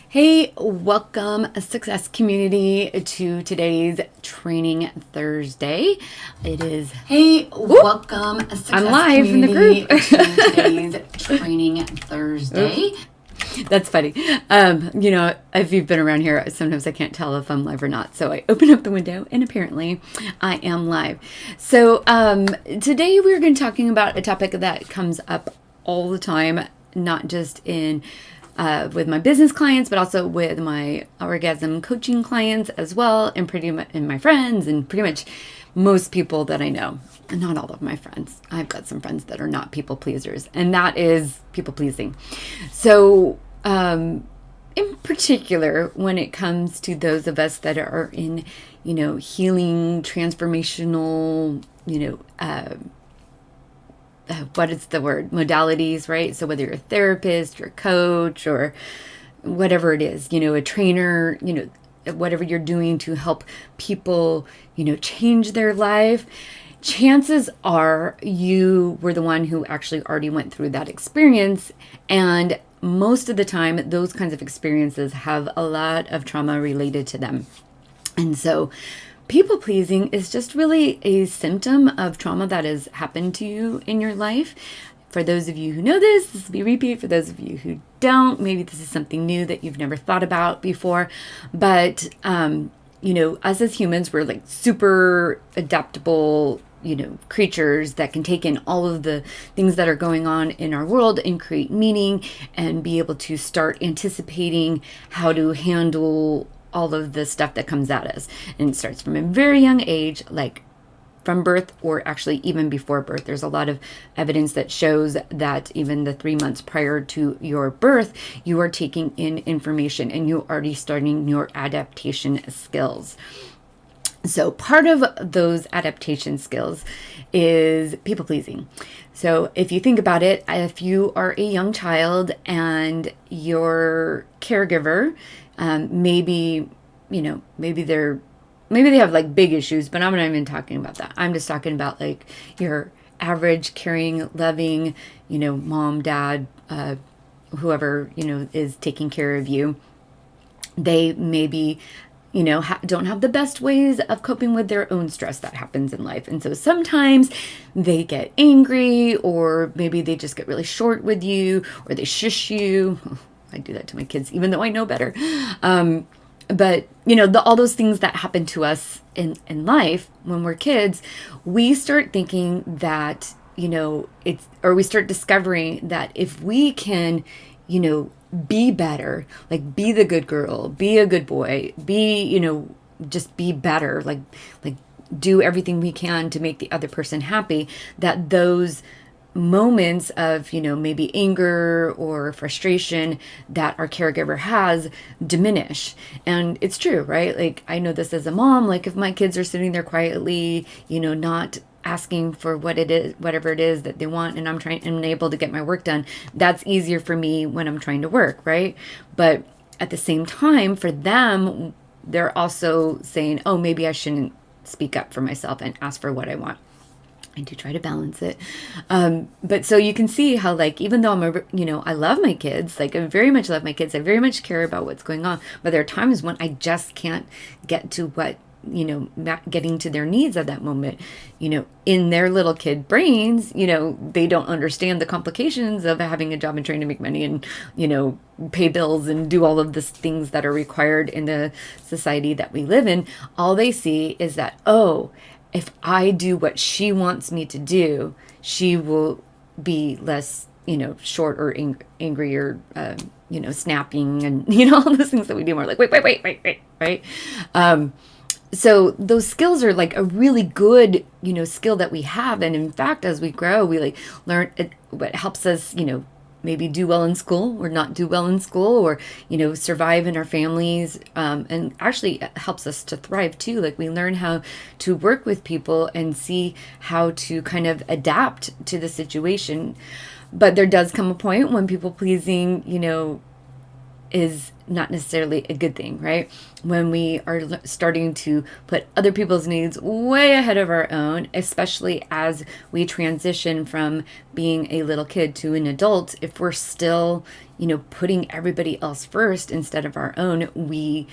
Hey, welcome Success Community to today's Training Thursday. It is, hey, welcome Success I'm live in the group to today's Training Thursday. That's funny. If you've been around here, sometimes I can't tell if I'm live or not. So I open up the window and apparently I am live. So today we're going to be talking about a topic that comes up all the time, not just in with my business clients, but also with my orgasm coaching clients as well, and pretty much in my friends and pretty much most people that I know. And not all of my friends. I've got some friends that are not people pleasers, and that is people pleasing. So, in particular, when it comes to those of us that are in, healing, transformational, what is the word? Modalities, right? So whether you're a therapist, you're a coach, or whatever it is, a trainer, whatever you're doing to help people, change their life, chances are you were the one who actually already went through that experience. And most of the time, those kinds of experiences have a lot of trauma related to them. And so people pleasing is just really a symptom of trauma that has happened to you in your life. For those of you who know this will be repeat. For those of you who don't, maybe this is something new that you've never thought about before. But, us as humans, we're like super adaptable, creatures that can take in all of the things that are going on in our world and create meaning and be able to start anticipating how to handle all of the stuff that comes at us. And it starts from a very young age, like from birth, or actually even before birth. There's a lot of evidence that shows that even the 3 months prior to your birth, you are taking in information and you're already starting your adaptation skills. So part of those adaptation skills is people pleasing. So if you think about it, if you are a young child and your caregiver, maybe they have like big issues, but I'm not even talking about that. I'm just talking about like your average caring, loving, mom, dad, whoever, is taking care of you. They maybe don't have the best ways of coping with their own stress that happens in life. And so sometimes they get angry, or maybe they just get really short with you, or they shush you. I do that to my kids, even though I know better. But, all those things that happen to us in life when we're kids, we start thinking that, we start discovering that if we can, be better, like be the good girl, be a good boy, be, just be better, like do everything we can to make the other person happy, that those moments of, maybe anger or frustration that our caregiver has diminish. And it's true, right? Like I know this as a mom, like if my kids are sitting there quietly, not asking for what it is, whatever it is that they want, and I'm able to get my work done, that's easier for me when I'm trying to work, right? But at the same time, for them, they're also saying, oh, maybe I shouldn't speak up for myself and ask for what I want. I do try to balance it. But so you can see how, like, even though I love my kids, like I very much love my kids, I very much care about what's going on, but there are times when I just can't get to what, getting to their needs at that moment, in their little kid brains, they don't understand the complications of having a job and trying to make money and, pay bills and do all of the things that are required in the society that we live in. All they see is that, oh, if I do what she wants me to do, she will be less, short or angry or, snapping and, all those things that we do. We're like, wait, right? So those skills are like a really good, skill that we have. And in fact, as we grow, we like learn what helps us, maybe do well in school or not do well in school, or, survive in our families. And actually it helps us to thrive too. Like we learn how to work with people and see how to kind of adapt to the situation. But there does come a point when people pleasing, is not necessarily a good thing, right? When we are starting to put other people's needs way ahead of our own, especially as we transition from being a little kid to an adult, if we're still, putting everybody else first instead of our own, we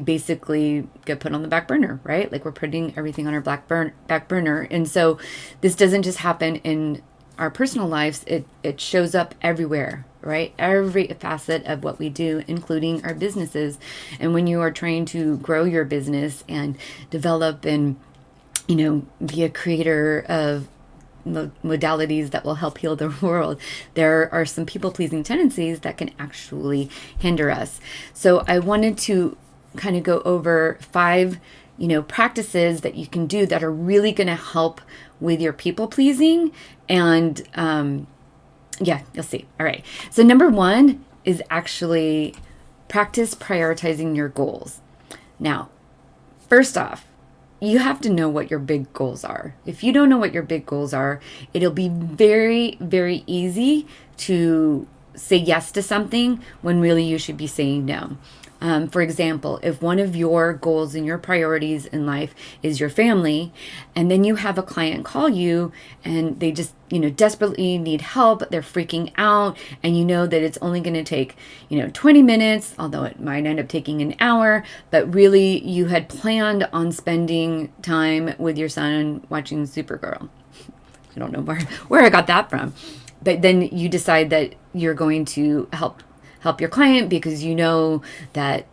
basically get put on the back burner, right? Like we're putting everything on our back burner. And so this doesn't just happen in our personal lives, it shows up everywhere, right? Every facet of what we do, including our businesses. And when you are trying to grow your business and develop and, be a creator of modalities that will help heal the world, there are some people-pleasing tendencies that can actually hinder us. So I wanted to kind of go over 5 practices that you can do that are really going to help with your people pleasing. And you'll see. All right. So number 1 is actually practice prioritizing your goals. Now, first off, you have to know what your big goals are. If you don't know what your big goals are, it'll be very, very easy to say yes to something when really you should be saying no. For example, if one of your goals and your priorities in life is your family, and then you have a client call you and they just, desperately need help, they're freaking out, and you know that it's only going to take, 20 minutes, although it might end up taking an hour, but really you had planned on spending time with your son watching Supergirl. I don't know where I got that from. But then you decide that you're going to help your client because you know that,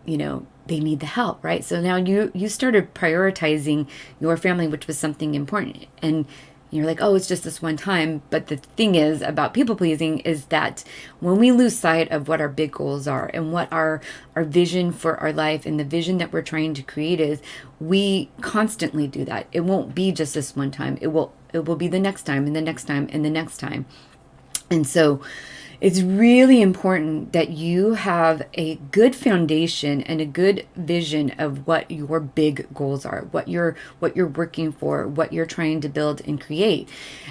they need the help, right? So now you started prioritizing your family, which was something important. And you're like, oh, it's just this one time. But the thing is about people pleasing is that when we lose sight of what our big goals are and what our vision for our life and the vision that we're trying to create is, we constantly do that. It won't be just this one time. It will be the next time and the next time and the next time. And so it's really important that you have a good foundation and a good vision of what your big goals are, what you're working for, what you're trying to build and create.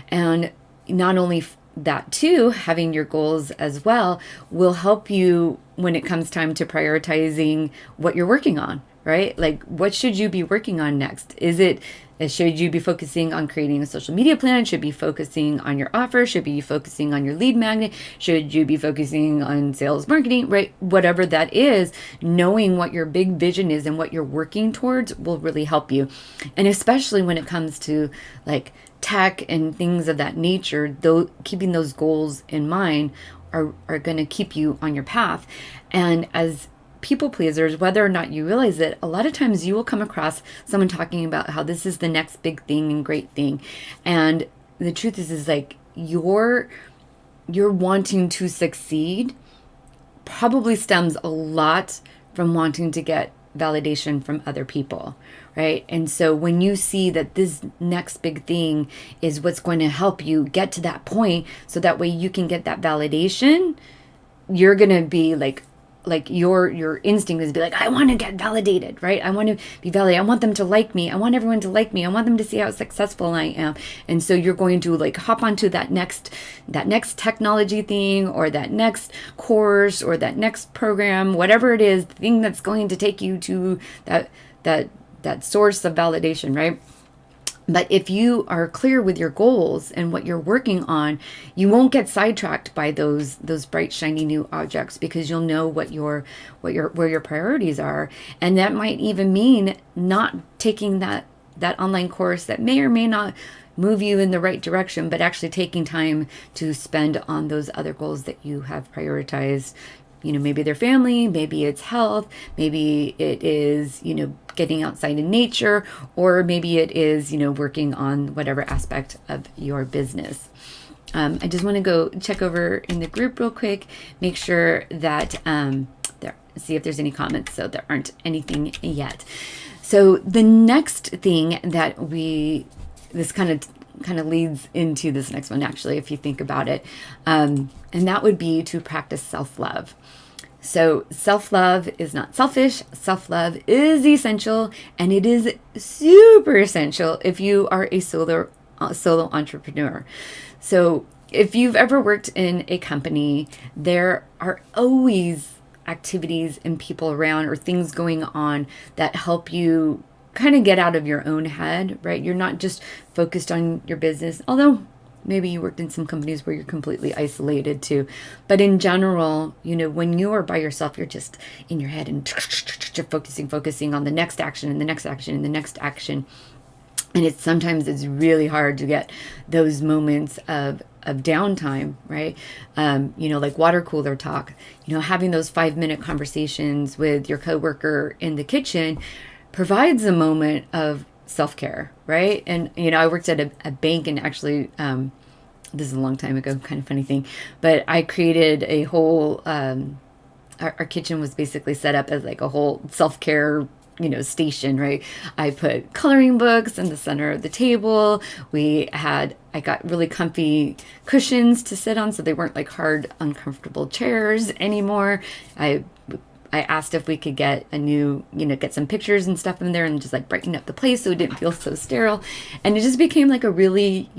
And not only that too, having your goals as well will help you when it comes time to prioritizing what you're working on, right? Like, what should you be working on next? Should you be focusing on creating a social media plan? Should be focusing on your offer? Should be focusing on your lead magnet? Should you be focusing on sales marketing, right? Whatever that is, knowing what your big vision is and what you're working towards will really help you. And especially when it comes to like tech and things of that nature, though, keeping those goals in mind are going to keep you on your path. And as people pleasers, whether or not you realize it, a lot of times you will come across someone talking about how this is the next big thing and great thing. And the truth is like you're wanting to succeed probably stems a lot from wanting to get validation from other people, right? And so when you see that this next big thing is what's going to help you get to that point, so that way you can get that validation, you're going to be like your instinct is to be like, I want to get validated, right? I want to be validated. I want them to like me. I want everyone to like me. I want them to see how successful I am. And so you're going to like hop onto that next technology thing or that next course or that next program, whatever it is, the thing that's going to take you to that source of validation, right? But if you are clear with your goals and what you're working on, you won't get sidetracked by those bright, shiny new objects, because you'll know where your priorities are. And that might even mean not taking that online course that may or may not move you in the right direction, but actually taking time to spend on those other goals that you have prioritized. Maybe their family, maybe it's health, maybe it is, getting outside in nature, or maybe it is, working on whatever aspect of your business. I just want to go check over in the group real quick, make sure that, see if there's any comments. So there aren't anything yet. So the next thing that this kind of leads into this next one, actually, if you think about it. And that would be to practice self-love. So self-love is not selfish. Self-love is essential, and it is super essential if you are a solo entrepreneur. So if you've ever worked in a company, there are always activities and people around or things going on that help you kind of get out of your own head, right? You're not just focused on your business, although maybe you worked in some companies where you're completely isolated too. But in general, when you are by yourself, you're just in your head and you're focusing on the next action and the next action and the next action. And sometimes it's really hard to get those moments of downtime, right? Like water cooler talk, having those 5-minute conversations with your coworker in the kitchen provides a moment of self-care, right? And, I worked at a bank, and actually, this is a long time ago, kind of funny thing, but I created a whole, our kitchen was basically set up as like a whole self-care station, right? I put coloring books in the center of the table. I got really comfy cushions to sit on, so they weren't like hard, uncomfortable chairs anymore. I asked if we could get get some pictures and stuff in there and just like brighten up the place so it didn't feel so sterile. And it just became like a really,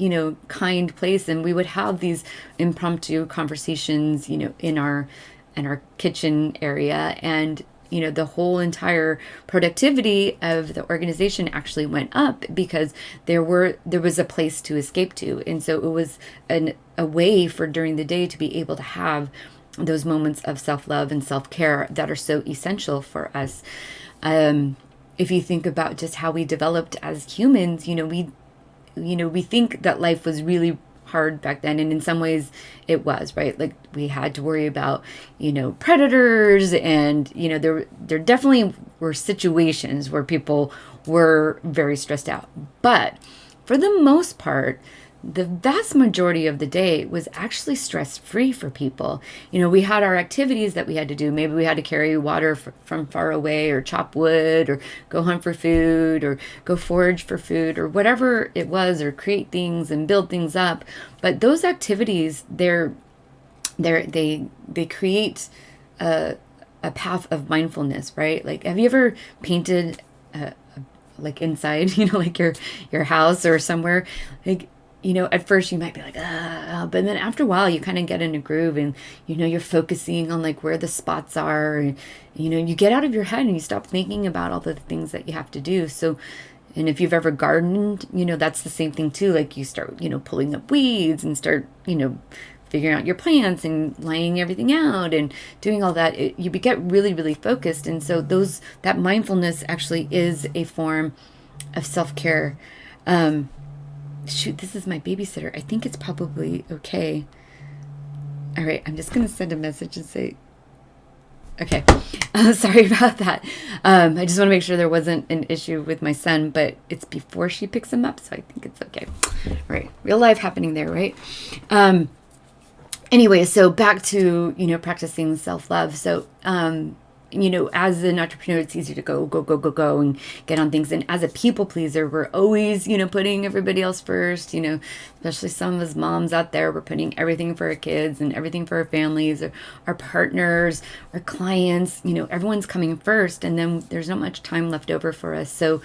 kind place. And we would have these impromptu conversations, in our kitchen area. And, the whole entire productivity of the organization actually went up because there was a place to escape to. And so it was a way for during the day to be able to have those moments of self-love and self-care that are so essential for us. If you think about just how we developed as humans, we think that life was really hard back then, and in some ways it was, right? Like we had to worry about, predators, and there definitely were situations where people were very stressed out. But for the most part, the vast majority of the day was actually stress-free for people. We had our activities that we had to do. Maybe we had to carry water from far away, or chop wood, or go hunt for food, or go forage for food, or whatever it was, or create things and build things up. But those activities, they create a path of mindfulness, right? Like, have you ever painted like inside, like your house or somewhere? Like, at first you might be like, but then after a while you kind of get in a groove, and, you're focusing on like where the spots are, and, you get out of your head and you stop thinking about all the things that you have to do. So, and if you've ever gardened, that's the same thing too. Like you start, pulling up weeds and start, figuring out your plants and laying everything out and doing all that. You get really, really focused. And so that mindfulness actually is a form of self-care. Shoot, this is my babysitter. I think it's probably okay. All right, I'm just going to send a message and say, okay, sorry about that. I just want to make sure there wasn't an issue with my son, but it's before she picks him up, so I think it's okay. All right, real life happening there, right? Anyway, so back to, practicing self-love. So, as an entrepreneur, it's easy to go and get on things. And as a people pleaser, we're always, putting everybody else first, especially some of us moms out there, we're putting everything for our kids and everything for our families, or our partners, our clients, everyone's coming first. And then there's not much time left over for us. So,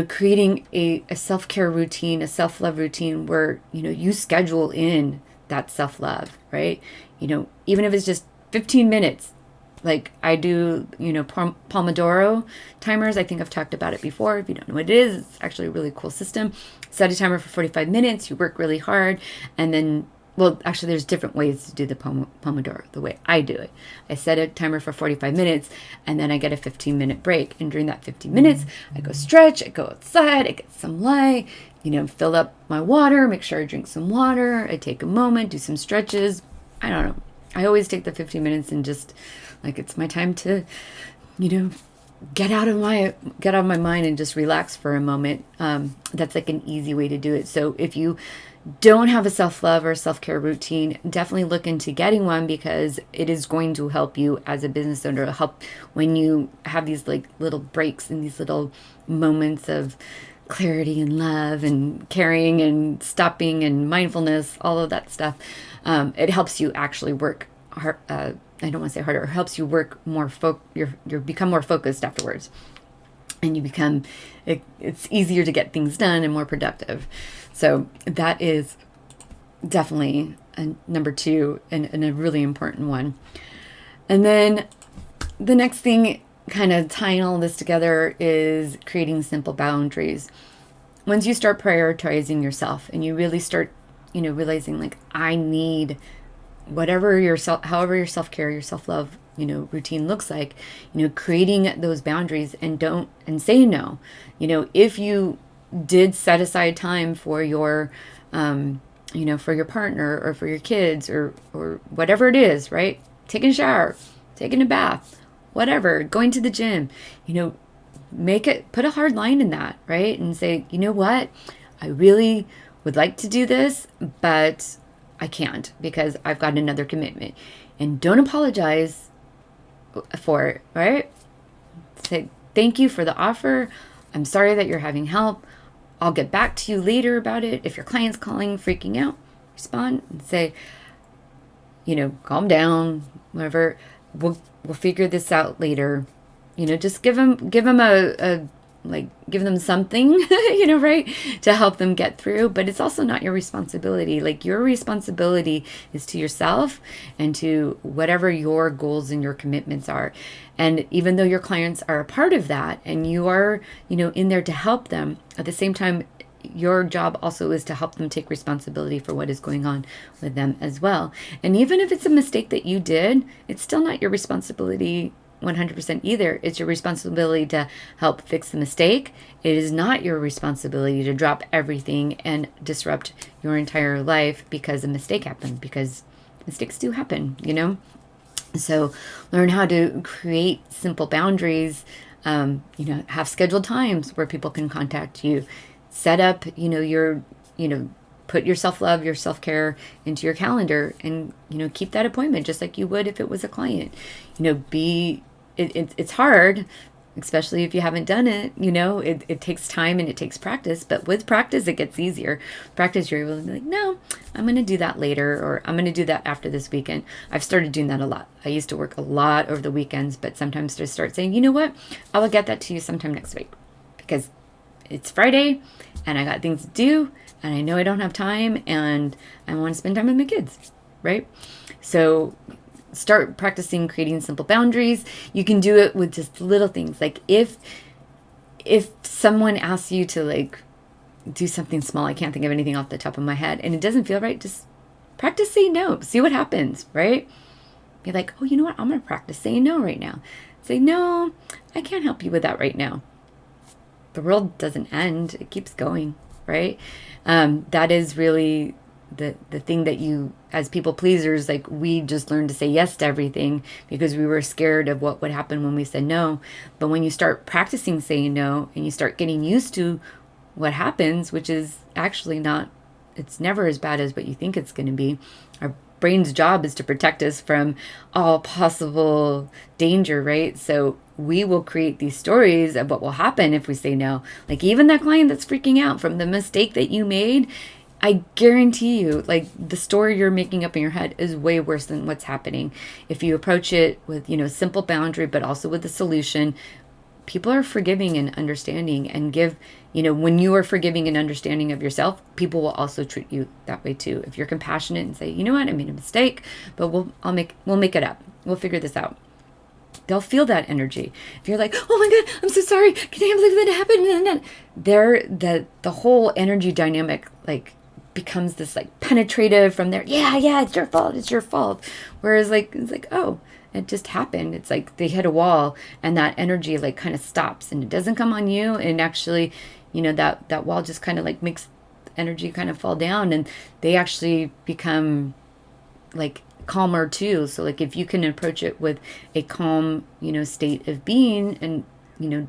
creating a self-care routine, a self-love routine where, you schedule in that self-love, right? Even if it's just 15 minutes, like I do, Pomodoro timers. I think I've talked about it before. If you don't know what it is, it's actually a really cool system. Set a timer for 45 minutes. You work really hard. And then, well, actually, there's different ways to do the Pomodoro, the way I do it. I set a timer for 45 minutes, and then I get a 15-minute break. And during that 15 minutes, I go stretch, I go outside, I get some light, fill up my water, make sure I drink some water. I take a moment, do some stretches. I don't know. I always take the 15 minutes and just, like, it's my time to, get out of my mind and just relax for a moment. That's like an easy way to do it. So if you don't have a self-love or self-care routine, definitely look into getting one, because it is going to help you as a business owner. It'll help when you have these like little breaks and these little moments of clarity and love and caring and stopping and mindfulness, all of that stuff. It helps you actually work hard. I don't want to say harder. It helps you work more. You become more focused afterwards, and you become. It's easier to get things done and more productive. So that is definitely number two, and a really important one. And then the next thing, kind of tying all this together, is creating simple boundaries. Once you start prioritizing yourself and you really start, realizing like, I need whatever however your self-care, your self-love, routine looks like, creating those boundaries, and say no. If you did set aside time for your, for your partner or for your kids or whatever it is, right? Taking a shower, taking a bath, whatever, going to the gym, put a hard line in that, right? And say, you know what? I really would like to do this, but I can't because I've got another commitment. And don't apologize for it, right? Say, thank you for the offer. I'm sorry that you're having help. I'll get back to you later about it. If your client's calling, freaking out, respond and say, calm down, whatever. We'll figure this out later. Just give them give them something, right, to help them get through. But it's also not your responsibility. Like, your responsibility is to yourself and to whatever your goals and your commitments are. And even though your clients are a part of that and you are, in there to help them, at the same time, your job also is to help them take responsibility for what is going on with them as well. And even if it's a mistake that you did, it's still not your responsibility 100% either. It's your responsibility to help fix the mistake. It is not your responsibility to drop everything and disrupt your entire life because a mistake happened, because mistakes do happen, So learn how to create simple boundaries, have scheduled times where people can contact you. Set up, your, put your self-love, your self-care into your calendar, and, keep that appointment just like you would if it was a client. It's hard, especially if you haven't done it. It takes time and it takes practice, but with practice, it gets easier. Practice, you're able to be like, no, I'm going to do that later, or I'm going to do that after this weekend. I've started doing that a lot. I used to work a lot over the weekends, but sometimes just start saying, you know what, I will get that to you sometime next week, because it's Friday and I got things to do and I know I don't have time and I want to spend time with my kids, right? So start practicing creating simple boundaries. You can do it with just little things. Like if someone asks you to do something small, I can't think of anything off the top of my head, and it doesn't feel right, just practice saying no. See what happens, right? Be like, oh, you know what? I'm going to practice saying no right now. Say, no, I can't help you with that right now. The world doesn't end. It keeps going, right? That is really the thing that you, as people pleasers, we just learned to say yes to everything because we were scared of what would happen when we said no. But when you start practicing saying no and you start getting used to what happens, which is actually it's never as bad as what you think it's going to be. Our brain's job is to protect us from all possible danger, right? So we will create these stories of what will happen if we say no. Like, even that client that's freaking out from the mistake that you made, I guarantee you, the story you're making up in your head is way worse than what's happening. If you approach it with, simple boundary, but also with a solution, people are forgiving and understanding, and when you are forgiving and understanding of yourself, people will also treat you that way too. If you're compassionate and say, you know what, I made a mistake, but we'll make it up. We'll figure this out. They'll feel that energy. If you're like, oh my God, I'm so sorry, can I believe that happened? The whole energy dynamic becomes this penetrative from there. Yeah, it's your fault. Whereas it's oh, it just happened. It's they hit a wall and that energy kind of stops and it doesn't come on you. And actually, that wall just kind of makes energy kind of fall down, and they actually become calmer too. So if you can approach it with a calm, state of being, and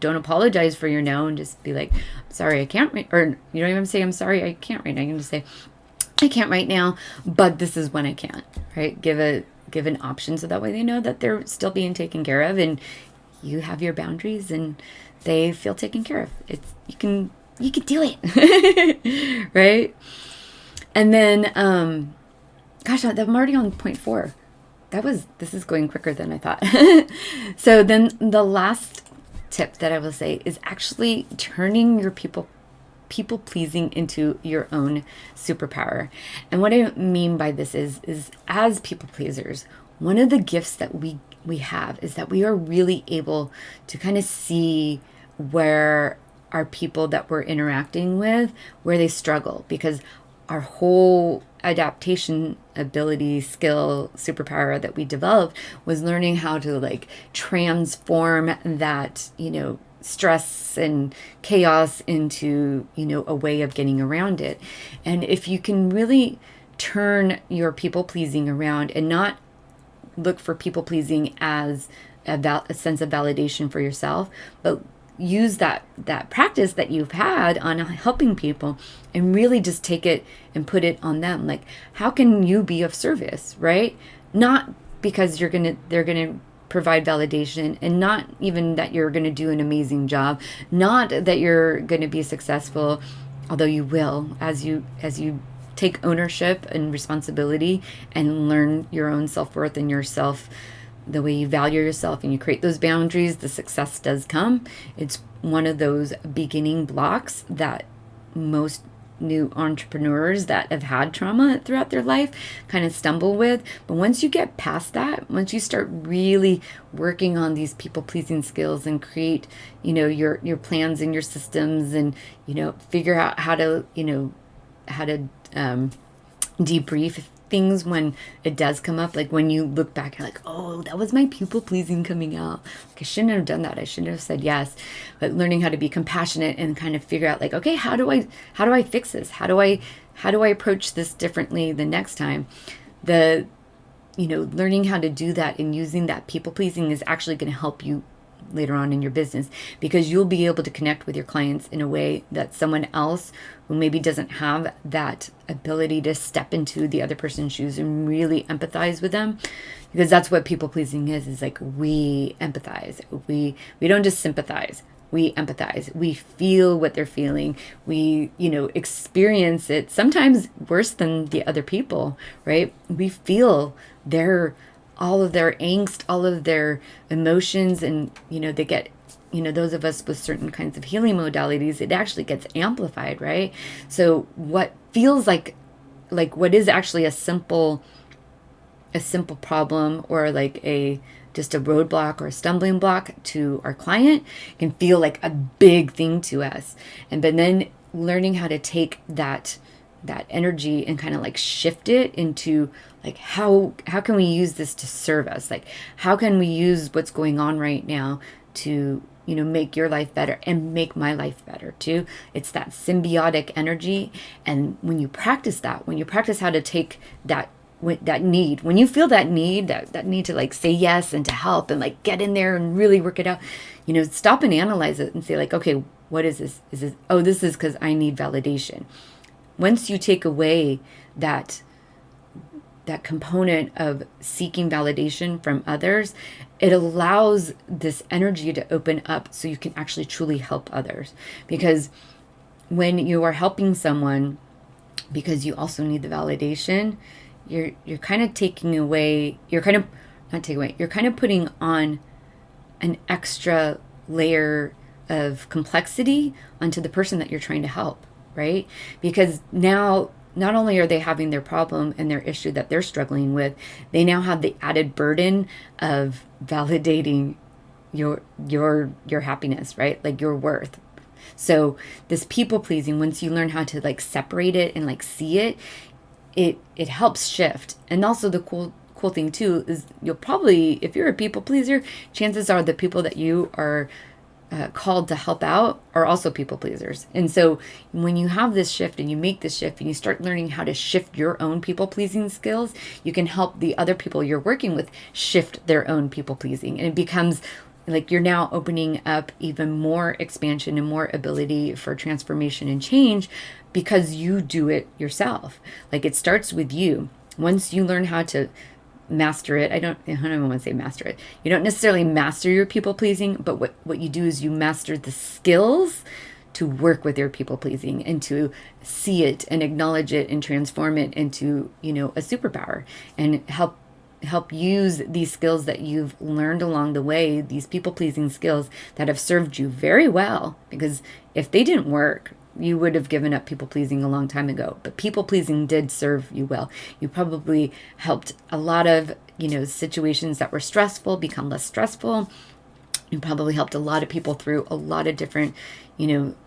don't apologize for your no, and just be like, I'm sorry, I can't, or you don't even say, I'm sorry, I can't right now. You can just say, I can't right now, but this is when I can, right? Give an option, so that way they know that they're still being taken care of, and you have your boundaries, and they feel taken care of. You can do it, right? And then, gosh, I'm already on point 4. This is going quicker than I thought. So then the last tip that I will say is actually turning your people people pleasing into your own superpower. And what I mean by this is as people pleasers, one of the gifts that we have is that we are really able to kind of see where our people that we're interacting with, where they struggle, because our whole adaptation ability, skill, superpower that we developed was learning how to like transform that, stress and chaos into, a way of getting around it. And if you can really turn your people pleasing around and not look for people pleasing as a sense of validation for yourself, but use that practice that you've had on helping people and really just take it and put it on them. Like, how can you be of service, right? Not because they're gonna provide validation, and not even that you're gonna do an amazing job, not that you're gonna be successful, although you will as you take ownership and responsibility and learn your own self-worth and yourself, the way you value yourself, and you create those boundaries, the success does come. It's one of those beginning blocks that most new entrepreneurs that have had trauma throughout their life kind of stumble with. But once you get past that, once you start really working on these people pleasing skills and create, your plans and your systems, and, figure out how to debrief things when it does come up. Like when you look back, you're like, oh, that was my people pleasing coming out. Like, I shouldn't have done that. I shouldn't have said yes. But learning how to be compassionate and kind of figure out like, okay, how do I fix this? How do I approach this differently the next time? Learning how to do that and using that people pleasing is actually going to help you later on in your business, because you'll be able to connect with your clients in a way that someone else who maybe doesn't have that ability to step into the other person's shoes and really empathize with them. Because that's what people pleasing is like, we empathize. We don't just sympathize. We empathize. We feel what they're feeling. We, experience it sometimes worse than the other people, right? We feel all of their angst, all of their emotions, and, they get, those of us with certain kinds of healing modalities, it actually gets amplified, right? So what feels like what is actually a simple problem, or like just a roadblock or a stumbling block to our client, can feel like a big thing to us. But then learning how to take that energy and kind of like shift it into like, how can we use this to serve us? Like, how can we use what's going on right now to, make your life better and make my life better too? It's that symbiotic energy. And when you practice how to take that need, when you feel that need to like say yes and to help and like get in there and really work it out, stop and analyze it and say like, okay, what is this? This is because I need validation. Once you take away that component of seeking validation from others, it allows this energy to open up so you can actually truly help others. Because when you are helping someone because you also need the validation, you're kind of you're kind of putting on an extra layer of complexity onto the person that you're trying to help, right? Because now, not only are they having their problem and their issue that they're struggling with, they now have the added burden of validating your happiness, right? Like your worth. So this people pleasing, once you learn how to like separate it and like see it, it helps shift. And also the cool thing too is you'll probably, if you're a people pleaser, chances are the people that you are called to help out are also people pleasers. And so when you have this shift and you make this shift and you start learning how to shift your own people pleasing skills, you can help the other people you're working with shift their own people pleasing. And it becomes like you're now opening up even more expansion and more ability for transformation and change because you do it yourself. Like it starts with you. Once you learn how to master it, I don't even want to say master it. You don't necessarily master your people pleasing, but what you do is you master the skills to work with your people pleasing and to see it and acknowledge it and transform it into, a superpower, and help use these skills that you've learned along the way, these people pleasing skills that have served you very well. Because if they didn't work, you would have given up people pleasing a long time ago. But people pleasing did serve you well. You probably helped a lot of, situations that were stressful become less stressful. You probably helped a lot of people through a lot of different,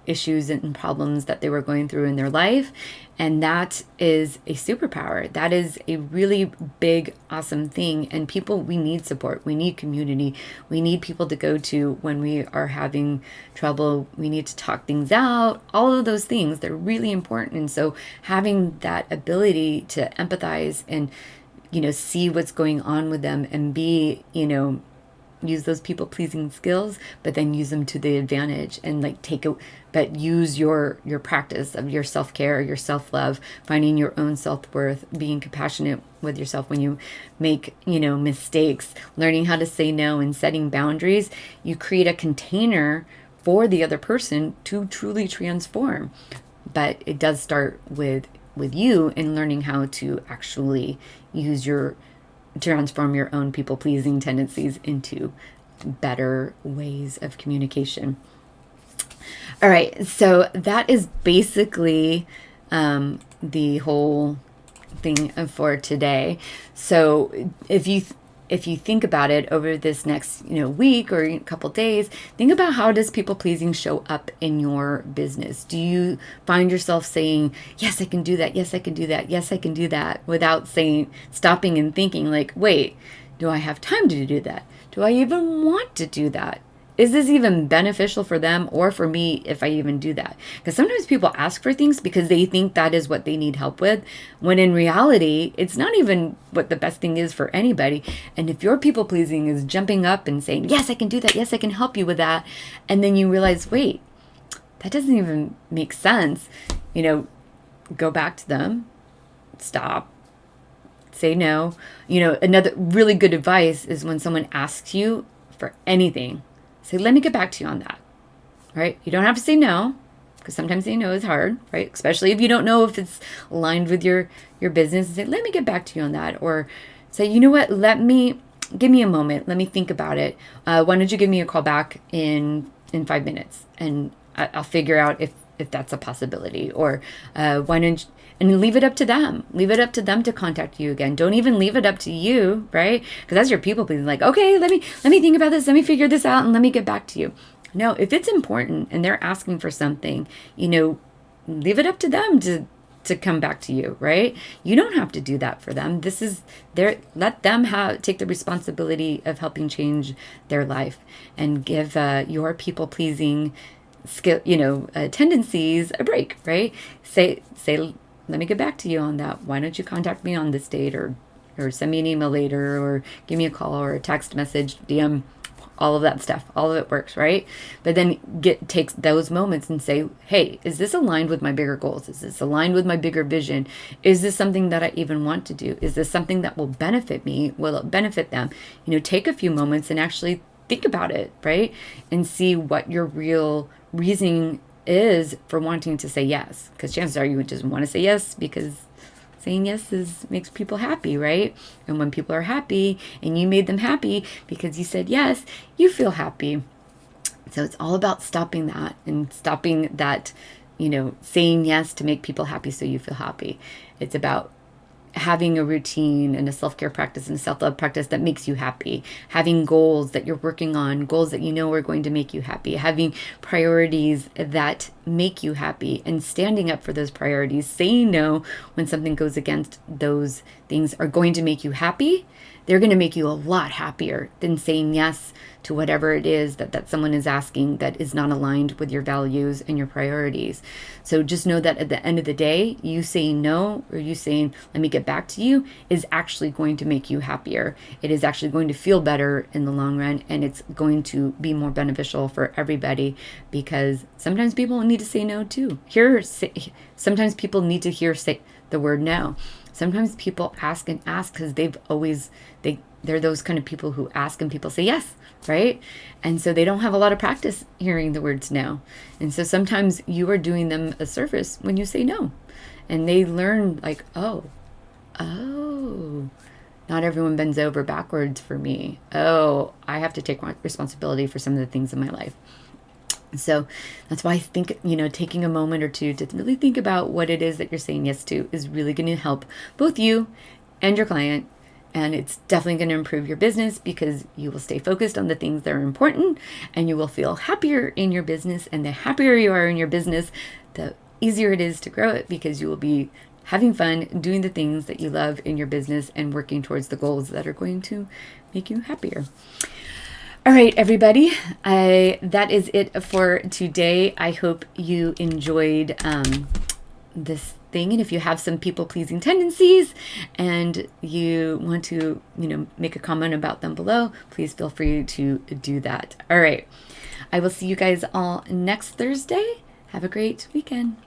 issues and problems that they were going through in their life. And that is a superpower. That is a really big, awesome thing. And people, we need support. We need community. We need people to go to when we are having trouble. We need to talk things out. All of those things, they're really important. And so having that ability to empathize and, see what's going on with them and be, use those people pleasing skills, but then use them to the advantage and but use your practice of your self-care, your self-love, finding your own self-worth, being compassionate with yourself when you make, mistakes, learning how to say no and setting boundaries. You create a container for the other person to truly transform. But it does start with you and learning how to actually transform your own people-pleasing tendencies into better ways of communication. All right, so that is basically the whole thing for today. So if you think about it over this next week or a couple days, think about how does people pleasing show up in your business. Do you find yourself saying, yes, I can do that, yes, I can do that, yes, I can do that, without stopping and thinking like, wait, do I have time to do that? Do I even want to do that? Is this even beneficial for them or for me if I even do that? Because sometimes people ask for things because they think that is what they need help with, when in reality, it's not even what the best thing is for anybody. And if your people pleasing is jumping up and saying, yes, I can do that, yes, I can help you with that, and then you realize, wait, that doesn't even make sense, go back to them, stop, say no. Another really good advice is when someone asks you for anything, say, let me get back to you on that, right? You don't have to say no, because sometimes saying no is hard, right? Especially if you don't know if it's aligned with your business. Say, let me get back to you on that. Or say, you know what, give me a moment. Let me think about it. Why don't you give me a call back in 5 minutes? And I'll figure out if that's a possibility. Or why don't you, and leave it up to them. Leave it up to them to contact you again. Don't even leave it up to you, right? Because that's your people pleasing. Like, okay, let me think about this. Let me figure this out and let me get back to you. No, if it's important and they're asking for something, leave it up to them to come back to you, right? You don't have to do that for them. This is let them take the responsibility of helping change their life, and give your people pleasing skill, tendencies a break, right? Say, let me get back to you on that. Why don't you contact me on this date, or send me an email later, or give me a call or a text message, DM, all of that stuff. All of it works, right? But then takes those moments and say, hey, is this aligned with my bigger goals? Is this aligned with my bigger vision? Is this something that I even want to do? Is this something that will benefit me? Will it benefit them? Take a few moments and actually think about it, right? And see what your real reasoning is for wanting to say yes. Because chances are you just want to say yes because saying yes makes people happy, right? And when people are happy and you made them happy because you said yes, you feel happy. So it's all about stopping that, and stopping that, saying yes to make people happy so you feel happy. It's about having a routine and a self-care practice and a self-love practice that makes you happy, having goals that you're working on, goals that are going to make you happy, having priorities that make you happy, and standing up for those priorities, saying no when something goes against those things are going to make you happy. They're going to make you a lot happier than saying yes to whatever it is that someone is asking that is not aligned with your values and your priorities. So just know that at the end of the day, you saying no, or you saying, let me get back to you, is actually going to make you happier. It is actually going to feel better in the long run, and it's going to be more beneficial for everybody, because sometimes people need to say no too. Sometimes people need to hear the word no. Sometimes people ask and ask because they're those kind of people who ask and people say yes, right? And so they don't have a lot of practice hearing the words no. And so sometimes you are doing them a service when you say no. And they learn like, oh, not everyone bends over backwards for me. Oh, I have to take responsibility for some of the things in my life. So that's why I think, taking a moment or two to really think about what it is that you're saying yes to is really going to help both you and your client. And it's definitely going to improve your business because you will stay focused on the things that are important, and you will feel happier in your business. And the happier you are in your business, the easier it is to grow it, because you will be having fun doing the things that you love in your business and working towards the goals that are going to make you happier. All right, everybody, that is it for today. I hope you enjoyed this thing. And if you have some people-pleasing tendencies and you want to, make a comment about them below, please feel free to do that. All right, I will see you guys all next Thursday. Have a great weekend.